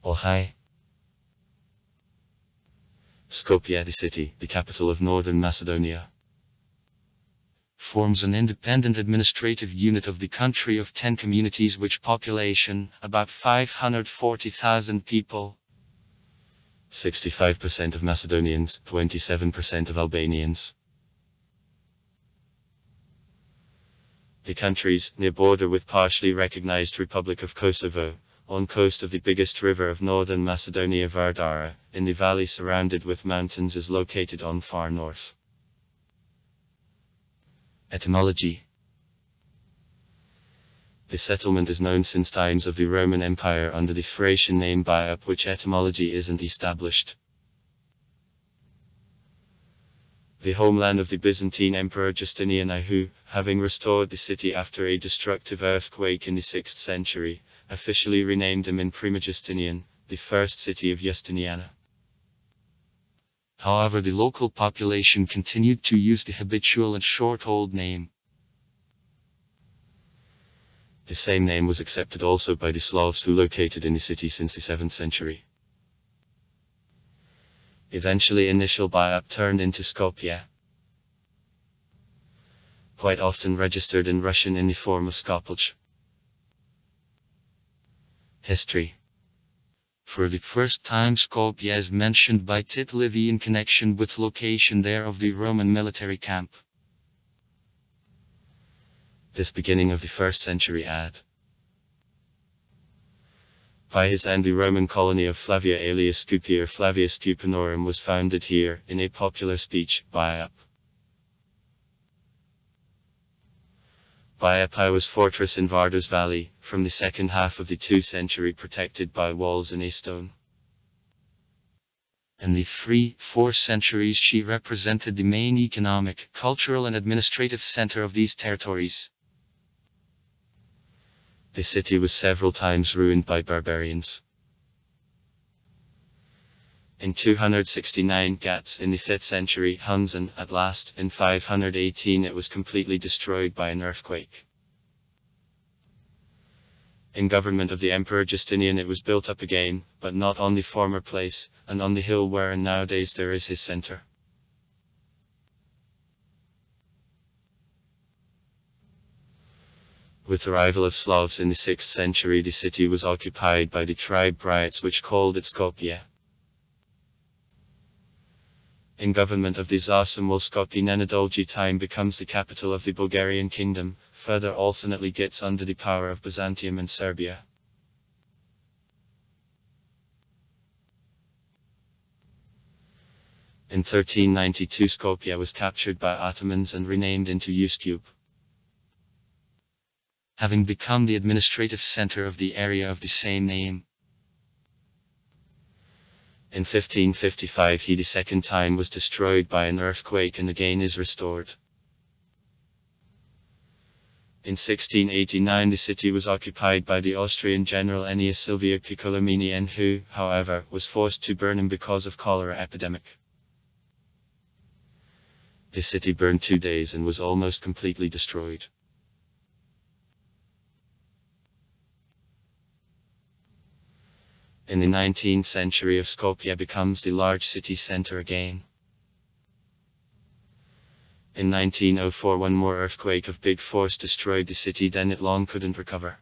Ohai. Skopje, the city, the capital of northern Macedonia, forms an independent administrative unit of the country of 10 communities which population about 540,000 people. 65% of Macedonians, 27% of Albanians. The country's near border with partially recognized Republic of Kosovo, on coast of the biggest river of northern Macedonia, Vardara, in the valley surrounded with mountains, is located on far north. Etymology. The settlement is known since times of the Roman Empire under the Thracian name Biop, which etymology isn't established. The homeland of the Byzantine Emperor Justinian I, who, having restored the city after a destructive earthquake in the 6th century, officially renamed him in Prima Justinian, the first city of Justiniana. However, the local population continued to use the habitual and short old name. The same name was accepted also by the Slavs who located in the city since the 7th century. Eventually initial Biop turned into Skopje, quite often registered in Russian in the form of Skopje. History. For the first time Skopje is mentioned by Tit Livy in connection with location there of the Roman military camp. This beginning of the 1st century AD. By his end the Roman colony of Flavia Aelia Skopje or Flavia Scupinorum was founded here, in a popular speech, Biop. Biop was fortress in Vardar's valley, from the second half of the 2nd century protected by walls in a stone. In the 3-4 centuries she represented the main economic, cultural and administrative center of these territories. The city was several times ruined by barbarians. In 269 Gats in the 5th century Huns, and, at last, in 518 it was completely destroyed by an earthquake. In government of the Emperor Justinian it was built up again, but not on the former place, and on the hill where and nowadays there is his center. With the arrival of Slavs in the 6th century the city was occupied by the tribe Bryates which called it Skopje. In government of the Tsar Samuil Skopje Nenadolji time becomes the capital of the Bulgarian kingdom, further alternately gets under the power of Byzantium and Serbia. In 1392 Skopje was captured by Ottomans and renamed into Skopje, having become the administrative center of the area of the same name. In 1555 he the second time was destroyed by an earthquake and again is restored. In 1689 the city was occupied by the Austrian general Ennio Silvio Piccolomini and who, however, was forced to burn him because of cholera epidemic. The city burned 2 days and was almost completely destroyed. In the 19th century of Skopje becomes the large city center again. In 1904 one more earthquake of big force destroyed the city, then it long couldn't recover.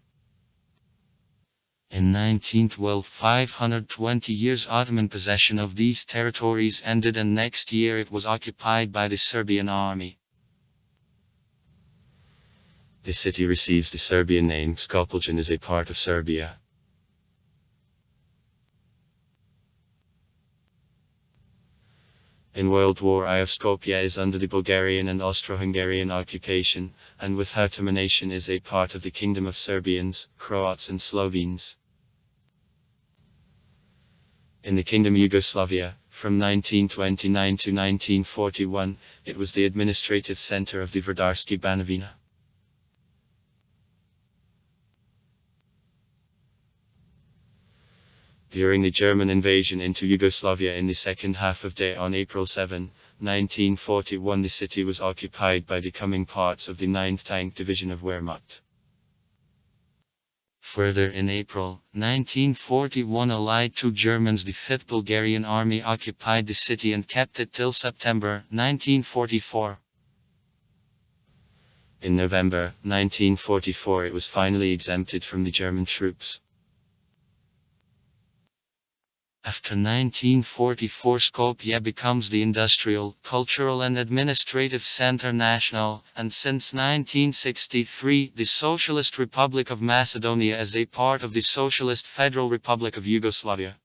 In 1912 520 years Ottoman possession of these territories ended and next year it was occupied by the Serbian army. The city receives the Serbian name Skopje and is a part of Serbia. In World War I of Skopje is under the Bulgarian and Austro-Hungarian occupation, and with her termination is a part of the Kingdom of Serbians, Croats and Slovenes. In the Kingdom Yugoslavia, from 1929 to 1941, it was the administrative center of the Vardarski Banovina. During the German invasion into Yugoslavia in the second half of day on April 7, 1941 the city was occupied by the coming parts of the 9th Tank Division of Wehrmacht. Further, in April 1941, Allied 2 Germans, the 5th Bulgarian Army, occupied the city and kept it till September 1944. In November 1944 it was finally exempted from the German troops. After 1944, Skopje becomes the industrial, cultural and administrative center national, and since 1963 the Socialist Republic of Macedonia as a part of the Socialist Federal Republic of Yugoslavia.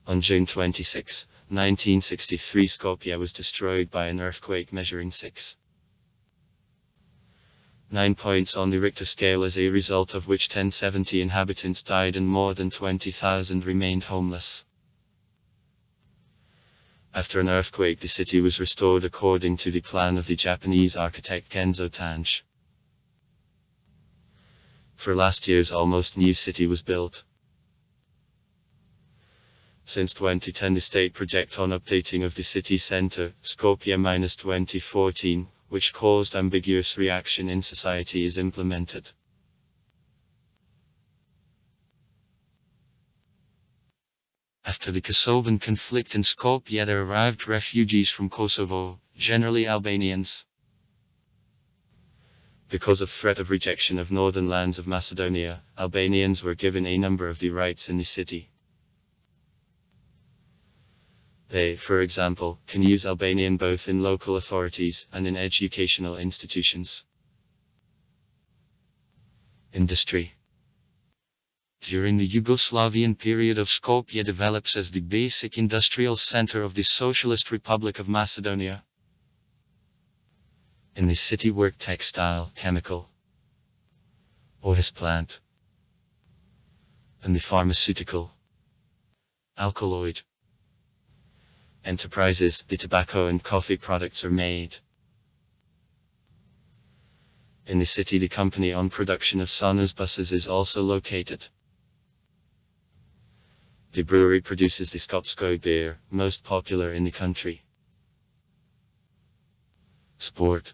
On June 26, 1963, Skopje was destroyed by an earthquake measuring 6.9 points on the Richter scale, as a result of which 1,070 inhabitants died and more than 20,000 remained homeless. After an earthquake, the city was restored according to the plan of the Japanese architect Kenzo Tange. For last year's almost new city was built. Since 2010 the state project on updating of the city centre, Skopje-2014, which caused ambiguous reaction in society, is implemented. After the Kosovan conflict in Skopje, there arrived refugees from Kosovo, generally Albanians. Because of threat of rejection of northern lands of Macedonia, Albanians were given a number of the rights in the city. They, for example, can use Albanian both in local authorities and in educational institutions. Industry. During the Yugoslavian period of Skopje develops as the basic industrial center of the Socialist Republic of Macedonia. In the city work textile, chemical, oil plant, and the pharmaceutical, alkaloid enterprises. The tobacco and coffee products are made. In the city the company on production of Sonos buses is also located. The brewery produces the Skopje beer, most popular in the country. Sport.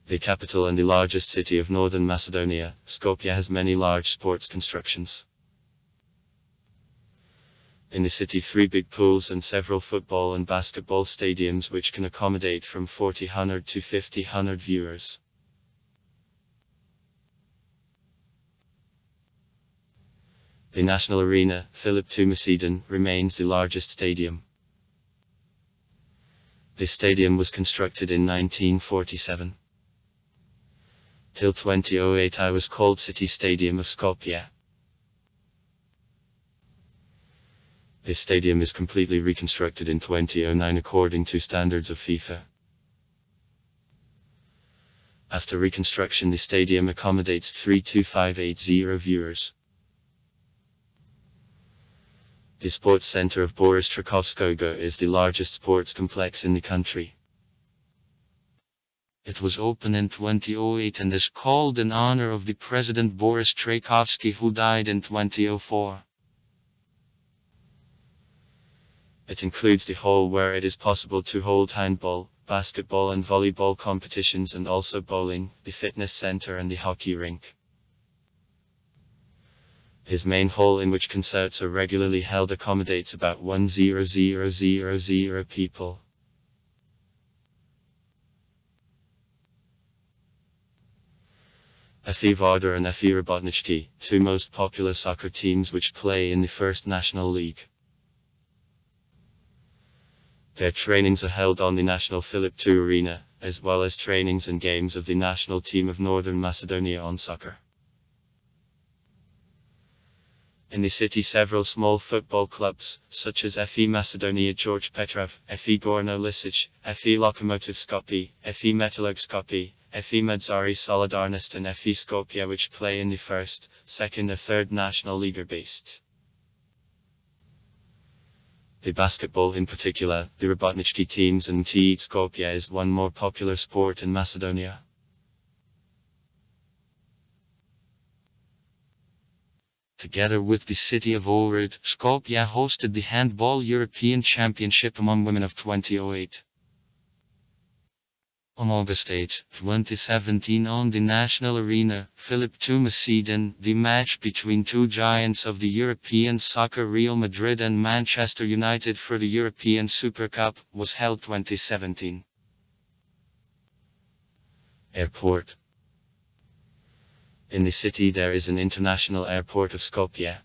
The capital and the largest city of northern Macedonia, Skopje has many large sports constructions. In the city 3 big pools and several football and basketball stadiums which can accommodate from 4,000 to 5,000 viewers. The national arena, Filip II Macedon, remains the largest stadium. This stadium was constructed in 1947. Till 2008 it was called City Stadium of Skopje. This stadium is completely reconstructed in 2009 according to standards of FIFA. After reconstruction the stadium accommodates 3,580 viewers. The sports center of Boris Trkovskoga is the largest sports complex in the country. It was opened in 2008 and is called in honor of the President Boris Trajkovski, who died in 2004. It includes the hall where it is possible to hold handball, basketball and volleyball competitions, and also bowling, the fitness center and the hockey rink. His main hall, in which concerts are regularly held, accommodates about 1,000 people. FE Vardar and FE Robotnički, two most popular soccer teams which play in the First National League. Their trainings are held on the National Filip II Arena, as well as trainings and games of the national team of Northern Macedonia on soccer. In the city several small football clubs, such as FE Macedonia George Petrov, FE Gorno Lisic, FE Lokomotiv Skopje, FE Metalurg Skopje, FE Medzari Solidarnost and FE Skopje, which play in the first, second or third national league, are based. The basketball in particular, the Robotnički teams and TE Skopje, is one more popular sport in Macedonia. Together with the city of Ohrid, Skopje hosted the Handball European Championship among women of 2008. On August 8, 2017 on the National Arena, Philip II Macedon, the match between two giants of the European soccer Real Madrid and Manchester United for the European Super Cup, was held 2017. Airport. In the city there is an international airport of Skopje.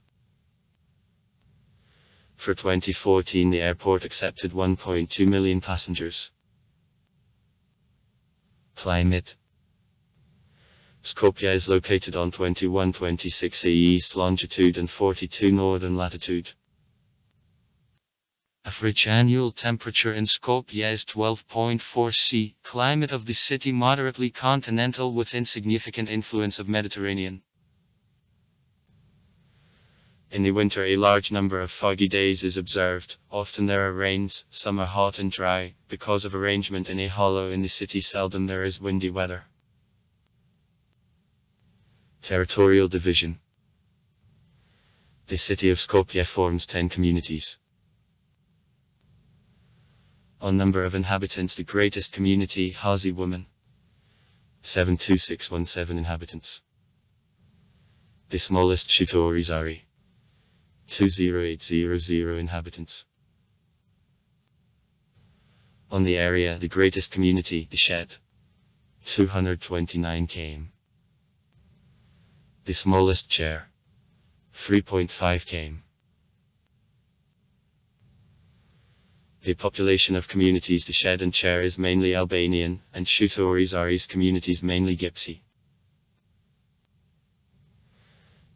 For 2014 the airport accepted 1.2 million passengers. Climate. Skopje is located on 2126 east longitude and 42 northern latitude. Average annual temperature in Skopje is 12.4 C. Climate of the city moderately continental with insignificant influence of Mediterranean. In the winter a large number of foggy days is observed, often there are rains, some are hot and dry, because of arrangement in a hollow in the city seldom there is windy weather. Territorial division. The city of Skopje forms 10 communities. On number of inhabitants the greatest community Hazi women. 72617 inhabitants. The smallest Shutorizari. 20800 inhabitants. On the area, the greatest community, the Shed, 229 km. The smallest Chair, 3.5 km. The population of communities the Shed and Chair is mainly Albanian, and Shutorizari's communities mainly Gypsy.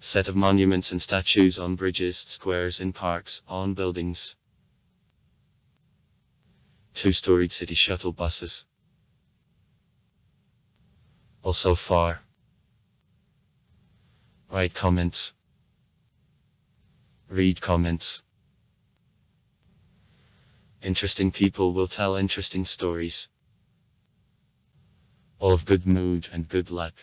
Set of monuments and statues on bridges, squares, in parks, on buildings. 2-storied city shuttle buses. Also far. Write comments. Read comments. Interesting people will tell interesting stories. All of good mood and good luck.